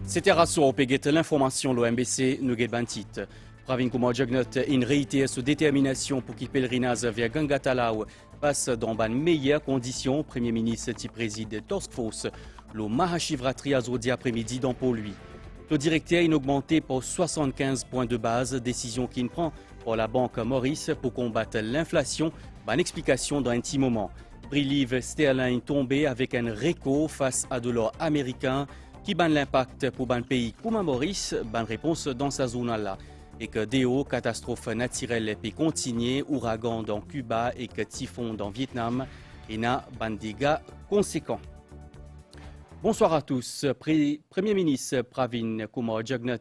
C'était Rasso au Péguet, l'information l'OMBC, nous guet bantit. Pravin Kumar Jagnot, une réitère sa détermination pour qu'il pèlerinage vers Gangatalaou passe dans de meilleures conditions. Premier ministre qui préside Task Force, le Mahashivratri azodi après-midi dans pour lui. Le directeur est augmenté pour 75 points de base, décision qu'il prend pour la Banque Maurice pour combattre l'inflation. Bonne explication dans un petit moment. Prix livre sterling tombé avec un réco face à de l'or américain. Qui ban l'impact pour un pays comme Maurice, bonne réponse dans sa zone-là. Et que déo, catastrophe naturelle peut continuer, ouragan dans Cuba et que typhon dans Vietnam, et n'a ban dégâts conséquents. Bonsoir à tous. Premier ministre Pravin Kumar Jagnot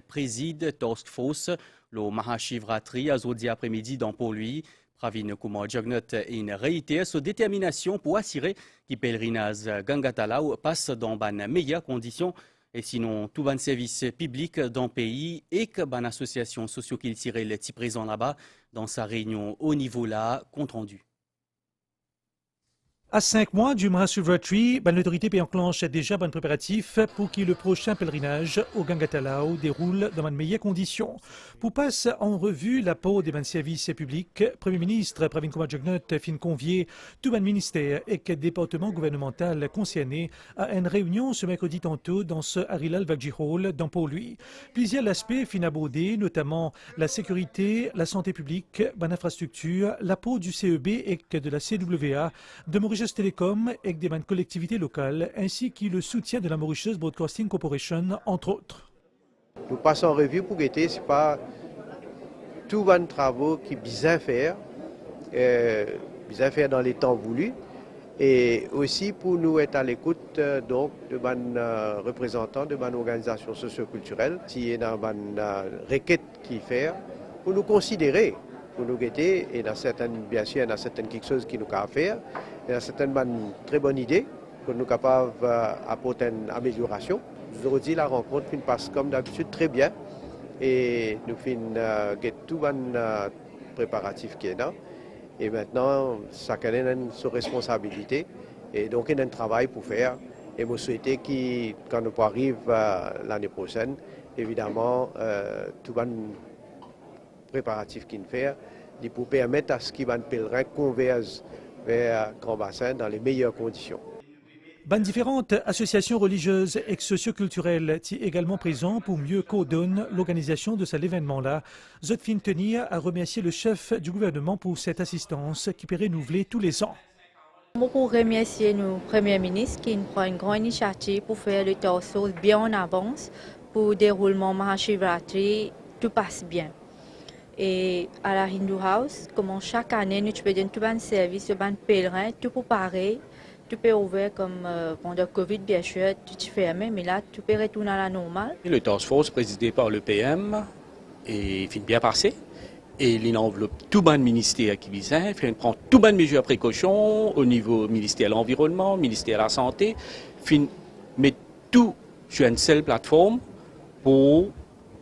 préside Task Force, le Mahashivratri azodi après-midi dans pour lui. Pravin Kumar Jagnot réitère sa détermination pour assurer que le pèlerinage Gangatalaou passe dans de meilleures conditions et sinon tout bon service public dans le pays et que bonne association socio-culturelle est présent là-bas dans sa réunion au niveau là, compte rendu. À 5 mois du Mahashivratri, l'autorité peut enclencher déjà bon préparatif pour que le prochain pèlerinage au Gangatalaou déroule dans de meilleures conditions. Pour passer en revue l'apport des services publics, Premier ministre Pravin Kumar Jagnot fin convier tout le ministère et le département gouvernemental concerné à une réunion ce mercredi tantôt dans ce Harilal Vagji Hall dans pour lui. Plusieurs aspects fin abordés, notamment la sécurité, la santé publique, l'infrastructure, l'apport du CEB et de la CWA, de Mauritius Telecom et des collectivités locales, ainsi que le soutien de la Mauritius Broadcasting Corporation, entre autres. Nous passons en revue pour guetter, ce n'est pas tous les travaux qui sont bien faire dans les temps voulus, et aussi pour nous être à l'écoute donc de nos représentants de nos organisations socioculturelles, si il y a une requête qui fait, pour nous considérer, pour nous guetter, et dans certaines, bien sûr, il y a certaines quelque chose qui nous a à faire. Il y a certainement très bonne idée que nous sommes capables d'apporter une amélioration. Aujourd'hui, la rencontre passe comme d'habitude très bien et nous finissons tout le préparatif qui est là. Et maintenant, chacun a sa responsabilité et donc il y a un travail pour faire. Et je souhaite que quand nous arrivons l'année prochaine, évidemment, tout le préparatif qu'il fait pour permettre à ce qu'il va pèlerin converge vers Grand Bassin dans les meilleures conditions. Différentes associations religieuses et socioculturelles sont également présentes pour mieux coordonner l'organisation de cet événement-là. Zotfin tenir à remercier le chef du gouvernement pour cette assistance qui peut renouveler tous les ans. Pour remercier le Premier ministre qui prend une grande initiative pour faire le task force bien en avance pour le déroulement Mahashivratri, tout passe bien. Et à la Hindu House, comme chaque année, nous faisons tout un service, tout un pèlerin, tout pour parer, tout peut ouvert comme pendant le Covid, bien sûr, tout est fermé, mais là, tout peut retourner à la normale. Le task force présidé par le PM est bien passé. Et il enveloppe tout le ministère qui vise, il prend tout le mesures de précaution au niveau ministère de l'Environnement, ministère de la Santé, il met tout sur une seule plateforme pour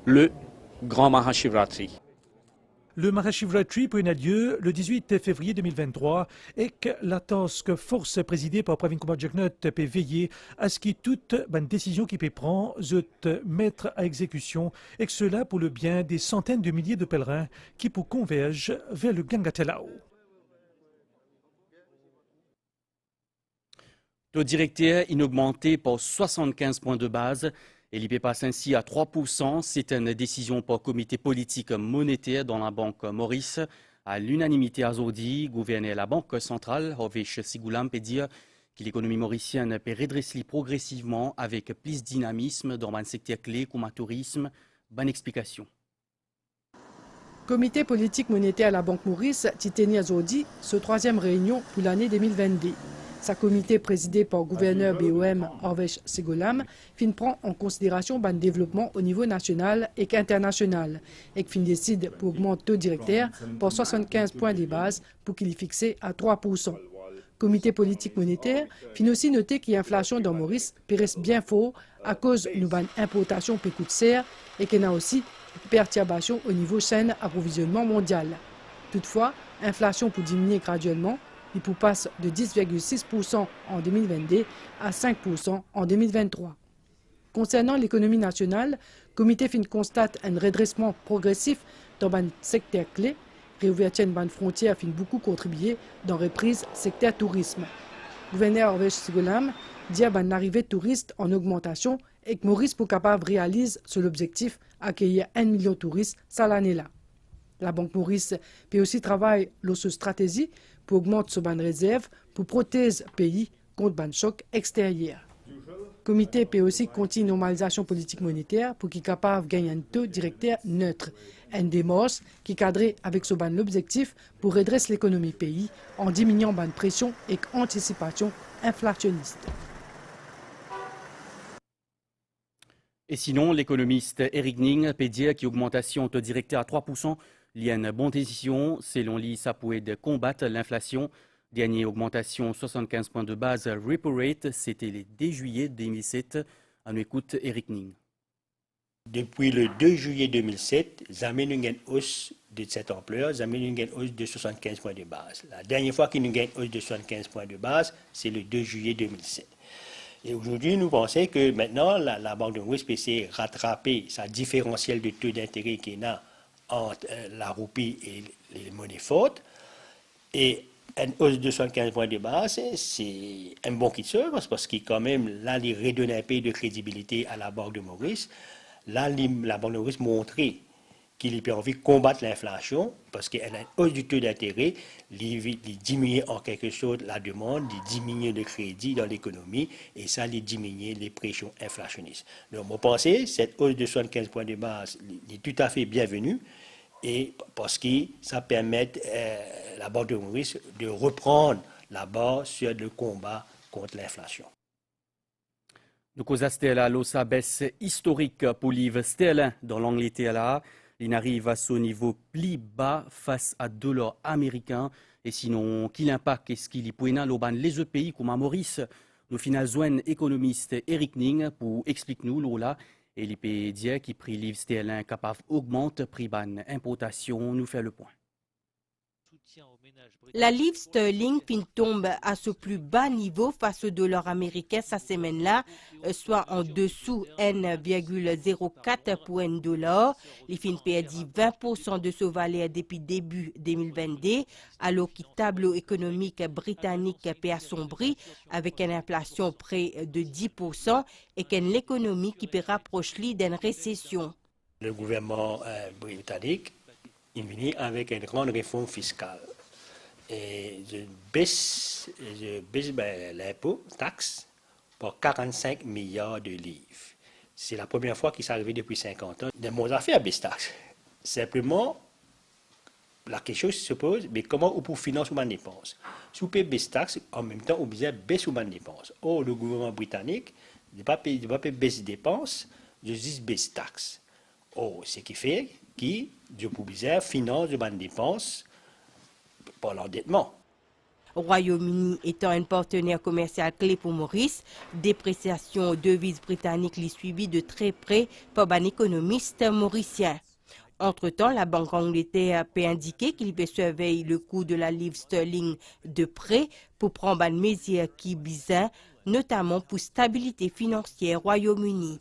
le grand Mahashivratri. Le Mahashivratri prendra lieu le 18 février 2023 et que la task force présidée par Pravin Kumar Jagnot peut veiller à ce que toute bonne décision qui peut prendre soit mettre à exécution et que cela pour le bien des centaines de milliers de pèlerins qui pour convergent vers le Gangatalaou. Le directeur est augmenté pour 75 points de base. Et l'IP passe ainsi à 3%. C'est une décision par comité politique monétaire dans la Banque Maurice. À l'unanimité azodi, gouverneur la Banque centrale, Hovesh Sigoulam, peut dire que l'économie mauricienne peut redresser progressivement avec plus de dynamisme dans un secteur clé comme le tourisme. Bonne explication. Comité politique monétaire à la Banque Maurice, Titeni azodi, ce troisième réunion pour l'année 2022. Sa comité présidé par le gouverneur BOM Hovesh Sigoulam prend en considération le développement au niveau national et international et décide pour augmenter le taux directeur pour 75 points de base pour qu'il est fixé à 3%. Comité politique monétaire fin aussi noté que l'inflation dans Maurice reste bien fort à cause de l'importation peu coûte serre et qu'il y a aussi perturbation au niveau chaîne approvisionnement mondial. Toutefois, l'inflation peut diminuer graduellement il passe de 10,6% en 2022 à 5% en 2023. Concernant l'économie nationale, le comité fin constate un redressement progressif dans le secteur clé. Réouverture de frontières fin beaucoup contribué dans la reprise secteur tourisme. Le gouverneur Orvesh Sigolam dit une arrivée de touristes en augmentation et que Maurice pour capable réalise sur l'objectif d'accueillir 1 million de touristes cette année-là. La Banque Maurice peut aussi travailler sur cette stratégie pour augmenter ses réserves pour protéger le pays contre un choc extérieur. Le comité peut aussi continuer la normalisation politique monétaire pour qu'il soit capable de gagner un taux directeur neutre. Une démarche qui cadre avec l'objectif pour redresser l'économie du pays en diminuant la pression et l'anticipation inflationniste. Et sinon, l'économiste Eric Ning peut dire qu'une augmentation taux directeur à 3%, il y a une bonne décision. Selon lui, ça pourrait combattre l'inflation. Dernière augmentation, 75 points de base, repo rate, c'était le 2 juillet 2007. On écoute Eric Ning. Depuis le 2 juillet 2007, nous avons une hausse de cette ampleur, nous avons une hausse de 75 points de base. La dernière fois qu'il y a eu une hausse de 75 points de base, c'est le 2 juillet 2007. Et aujourd'hui, nous pensons que maintenant, la Banque de Maurice peut essayer de rattraper sa différentielle de taux d'intérêt qu'il y a entre la roupie et les monnaies fortes. Et une hausse de 75 points de base, c'est un bon qui se parce qu'il quand même, là, il redonne un peu de crédibilité à la Banque de Maurice. Là, la Banque de Maurice montrait qu'il a envie de combattre l'inflation parce qu'elle a une hausse du taux d'intérêt, il diminue en quelque sorte la demande, il diminue le crédit dans l'économie et ça, il diminue les pressions inflationnistes. Donc, moi, je pense que cette hausse de 75 points de base est tout à fait bienvenue et parce que ça permet à la Banque de Maurice de reprendre la barre sur le combat contre l'inflation. Donc, aux Stella, l'osa baisse historique pour livre sterling dans l'Angleterre. Il arrive à son niveau plus bas face à $, américain. Et sinon, quel impact est-ce qu'il y a dans les autres pays comme à Maurice? Nous finalisons économiste Eric Ning pour expliquer nous là. Et il peut dire que le prix livre sterling capable d'augmenter le prix d'importation. Nous fait le point. La livre sterling tombe à ce plus bas niveau face au dollar américain cette semaine-là, soit en dessous 1,04 pour un dollar. Les fin perdu 20% de sa valeur depuis début 2022, alors que le tableau économique britannique peut assombrir avec une inflation près de 10% et qu'une économie qui peut rapprocher d'une récession. Le gouvernement britannique est venu avec une grande réforme fiscale. Et je baisse l'impôt, taxe, pour 45 milliards de livres. C'est la première fois qu'il s'est arrivé depuis 50 ans. De mon affaire baisse taxe. Simplement, la question se pose, mais comment on peut financer ma dépense? Si on paye baisse taxe, en même temps, on peut baisser ma dépense. Or, le gouvernement britannique ne va pas payer baisse dépenses, juste baisse taxe. Or, ce qui fait que je peux financer ma dépense par l'endettement. Royaume-Uni étant un partenaire commercial clé pour Maurice, dépréciation devise britannique l'est suivie de très près par un économiste mauricien. Entre-temps, la Banque d'Angleterre peut indiquer qu'il peut surveiller le coût de la livre sterling de près pour prendre une mesure qui vise notamment pour stabilité financière Royaume-Uni.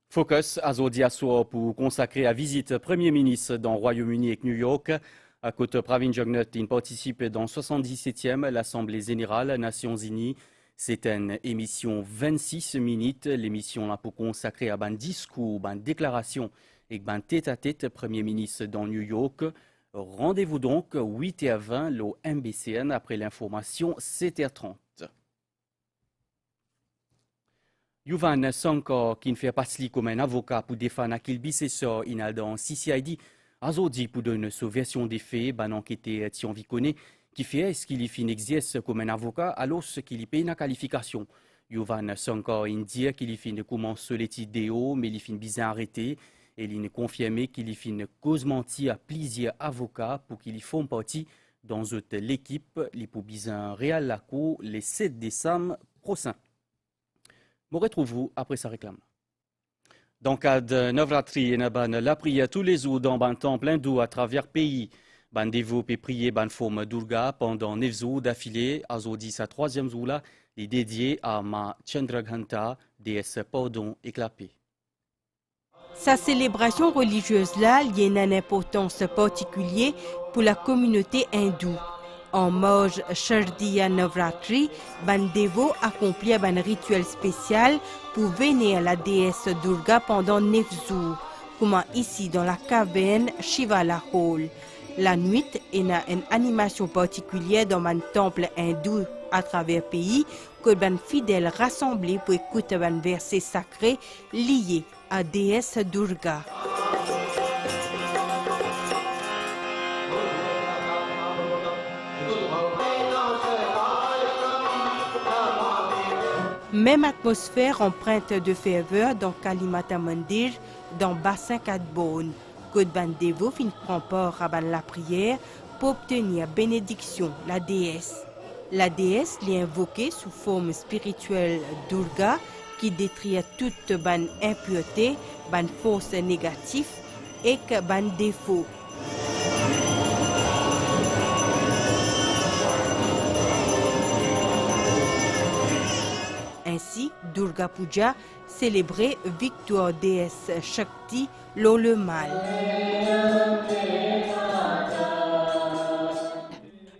Focus à Zodi Assoir pour consacrer la visite Premier ministre dans le Royaume-Uni et New York. À côté Pravin Jugnut, il participe dans 77e l'Assemblée générale Nations Unies. C'est une émission 26 minutes. L'émission là pour consacrer à un discours, une déclaration et un tête-à-tête Premier ministre dans New York. Rendez-vous donc 8h20 le MBCN après l'information 7h30. Yuvan Sankor, qui ne fait pas comme un avocat pour défendre Akil Bissessor, il a dans CCID, a dit pour donner sa version des faits, une enquête Tion Vicone, qui fait est-ce qu'il y exerce comme un avocat alors qu'il y paye une qualification. Yuvan Sankor dit qu'il y fait commencer les idéaux, mais il fait bien arrêté, et il a confirmé qu'il y fait cause menti à plusieurs avocats pour qu'ils font partie dans l'équipe, les pour bien réel la cour les 7 décembre prochain. Je vous retrouve après sa réclame. Dans le cadre de Navratri et la prière tous les jours dans un temple hindou à travers le pays, Ban développé prier ban forme Durga pendant 9 jours d'affilée. Azodi sa 3e jour là, est dédié à Ma Chandraghanta, déesse pardon éclapée. Sa célébration religieuse-là liée à une importance particulière pour la communauté hindoue. En mode Shardiya Navratri, Bandevo accomplit un rituel spécial pour vénérer la déesse Durga pendant 9 jours, comme ici dans la caverne Shivala Hall. La nuit, il y a une animation particulière dans un temple hindou à travers le pays que les fidèles rassemblés pour écouter un verset sacré lié à déesse Durga. Même atmosphère empreinte de ferveur dans Kalimata Mandir, dans Bassin Kadbon. Godban Devo fin prend part à la prière pour obtenir bénédiction la déesse. La déesse l'est invoquée sous forme spirituelle Durga qui détruit toute ban impureté, ban force négative et ban défaut. Ainsi, Durga Puja célébrait victoire déesse Shakti lors le mal.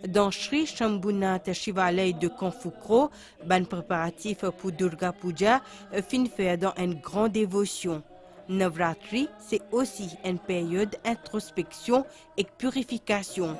Dans Sri Shambhunath Shivalaya de Konfukro, ban préparatif pour Durga Puja fin faire dans une grande dévotion. Navratri, c'est aussi une période d'introspection et de purification.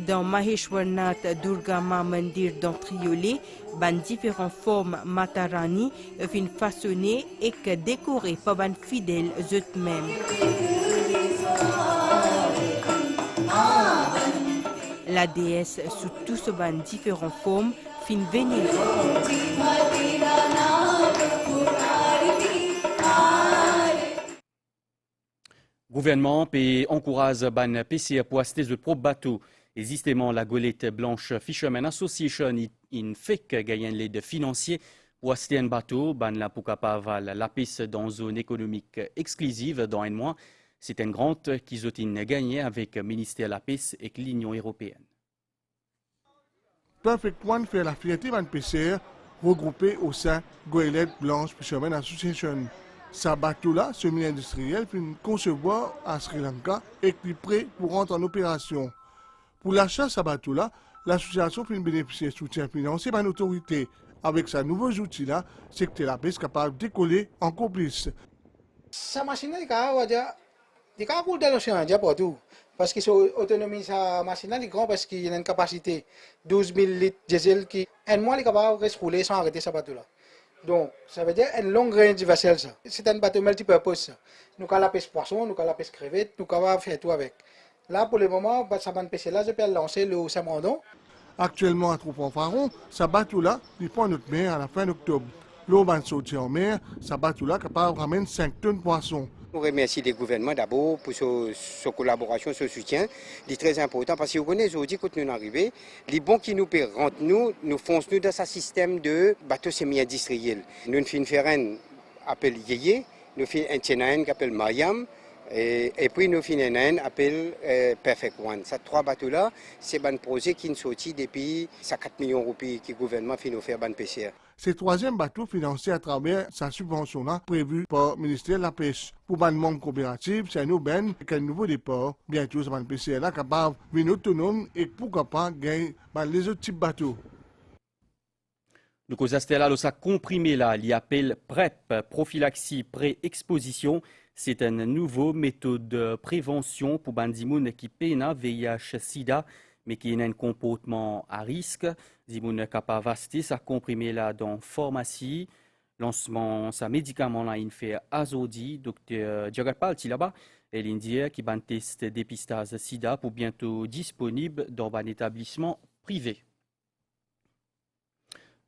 Dans Maheshwarnath Durga Ma Mandir dans Triolet, ban différentes formes Matarani viennent façonner et décorées par ban fidèles eux-mêmes. La déesse sous tous ces ban différentes formes fin vénérée. Gouvernement peut encourager ban PCR pour acheter de propres bateaux. Existément, la Golette Blanche Fisherman Association in fait gagner l'aide financière pour acheter un bateau. Ban la pour capable la piste dans une zone économique exclusive dans un mois. C'est une grande qu'ils ont gagné avec le ministère de la Pêche et l'Union européenne. Perfect One fait la fierté d'un PCR regroupé au sein Golette Blanche Fisherman Association. Ce bateau-là, semi-industriel, fait concevoir à Sri Lanka et qui est prêt pour rentrer en opération. Pour l'achat de ce bateau-là, l'association peut bénéficier de soutien financier par l'autorité. Avec ces nouveaux outils-là, c'est que la pêche est capable de décoller encore plus. Sa machine est capable de l'océan partout. Parce que l'autonomie de sa machine est grande parce qu'il y a une capacité de 12 000 litres de diesel qui est capable de rouler sans arrêter ce bateau-là. Donc, ça veut dire une longue range vessel. C'est un bateau multipurpose. Nous avons la pêche poisson, nous avons la pêche crevette, nous avons faire tout avec. Là, pour le moment, ça va pêcher là, je peux lancer le Samandon. Actuellement, à Troupe-en-Faron, ce bateau-là, il prend notre mer à la fin d'octobre. L'eau va sortir en mer, ce bateau-là est capable de ramener 5 tonnes de poissons. Nous remercions les gouvernements d'abord pour sa collaboration, ce soutien. C'est très important parce que vous connaissez aujourd'hui, quand nous arrivons, les bons qui nous paient rentrent nous foncent dans ce système de bateaux semi-industriels. Nous faisons un appel Yéyé, nous faisons un Tchenaïn qui appelle Mariam. Et puis nous finissons un appel Perfect One. Ces 3 bateaux-là, c'est un projet qui est sorti depuis 4 millions de roupies que le gouvernement fait nous faire ban PCR. C'est le 3e bateau financé à travers sa subvention là, prévue par le ministère de la Pêche. Pour les membres coopératifs, c'est un aubaine et un nouveau départ. Bientôt, ce PCR là capable d'être autonome et pourquoi pas gagner les autres types de bateaux. Le cause Stella, le sac comprimé là, il appelle PrEP, prophylaxie pré-exposition. C'est une nouvelle méthode de prévention pour bandimoun qui peine VIH-Sida, mais qui a un comportement à risque. Zimoun capable d'acheter ça comprimé là dans pharmacie. Lancement, ça médicament là, il fait Azodi, docteur Djagapal là-bas. Et l'Indien qui ban test dépistage Sida pour bientôt disponible dans un établissement privé.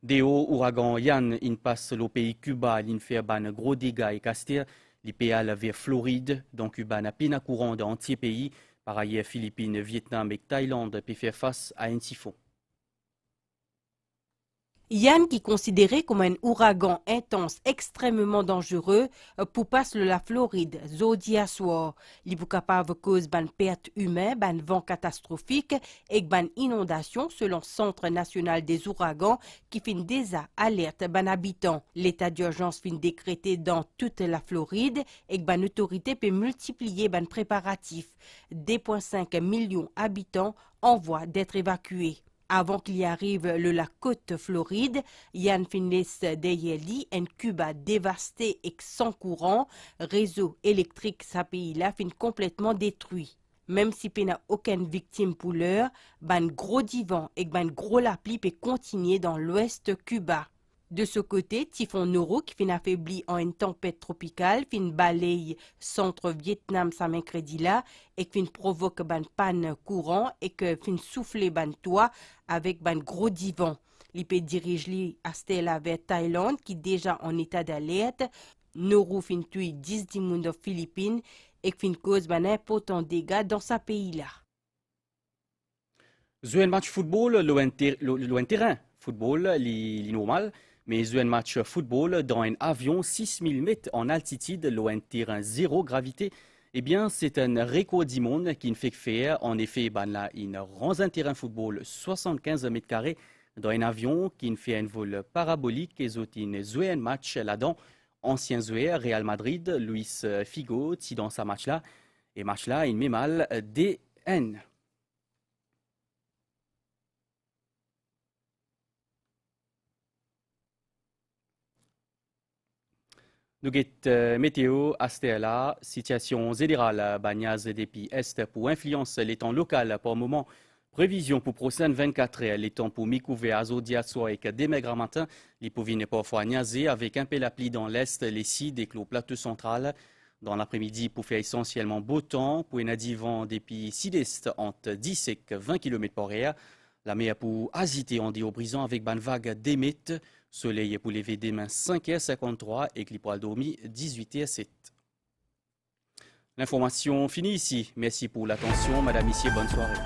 Déo ouragan Yann, il passe le pays Cuba, il fait ban gros dégâts et caster. L'IPA vers Floride, dans Cuba n'a pas courant dans entier pays. Par ailleurs, Philippines, Vietnam et Thaïlande peuvent faire face à un typhon. Yann, qui considéré comme un ouragan intense extrêmement dangereux pour passer la Floride, zodi à soir. Il est capable cause ban perte humaine, ban vent catastrophique et ban inondation selon le Centre national des ouragans qui fin déjà alerte ban habitants. L'état d'urgence fin décrété dans toute la Floride et ban autorité peut multiplier ban préparatifs. 2,5 millions d'habitants en voie d'être évacués. Avant qu'il y arrive la côte Floride, Yann finisse derrière lui un Cuba dévasté et sans courant, réseau électrique sa pays-là fin complètement détruit. Même si il n'y a aucune victime pour l'heure, ban gros divan et ban gros la pluie peut continuer dans l'ouest Cuba. De ce côté, typhon Noro qui fin affaibli en une tempête tropicale, fin balaye centre Vietnam sa mercredi là et qui fin provoque ban panne courant et que fin souffler ban toit avec ban gros divan. L'IP dirige li à Stella vers Thaïlande qui déjà en état d'alerte. Noro fin tue 10 personnes aux Philippines et qui fin cause ban important dégâts dans sa pays là. Un match football, le terrain football, li normal. Mais un match football dans un avion 6000 mètres en altitude, loin de terrain zéro gravité, eh bien, c'est un record du monde qui ne fait que faire. En effet, là, il rend un terrain football 75 mètres carrés dans un avion qui ne fait un vol parabolique et joué un match là-dedans. Ancien joueur Real Madrid, Luis Figo, qui dans sa match-là. Et match-là, il met mal DN. Nous avons météo à Stella, situation générale, Bagnaz depuis Est pour influence les temps locaux pour le moment. Prévision pour prochaine 24 heures, les temps pour mi-couvert à Zodia soir et que demain grand matin, les pouvines parfois niaiser avec un peu la pluie dans l'Est, les sides et le plateau central. Dans l'après-midi, pour faire essentiellement beau temps, pour un vent depuis sud-est entre 10 et 20 km par heure. La mer pour agiter en dit au brisant avec une vague d'émette. Soleil pour lever demain 5h53 et clip dormi 18h07. L'information finit ici. Merci pour l'attention. Madame, Messieurs, bonne soirée.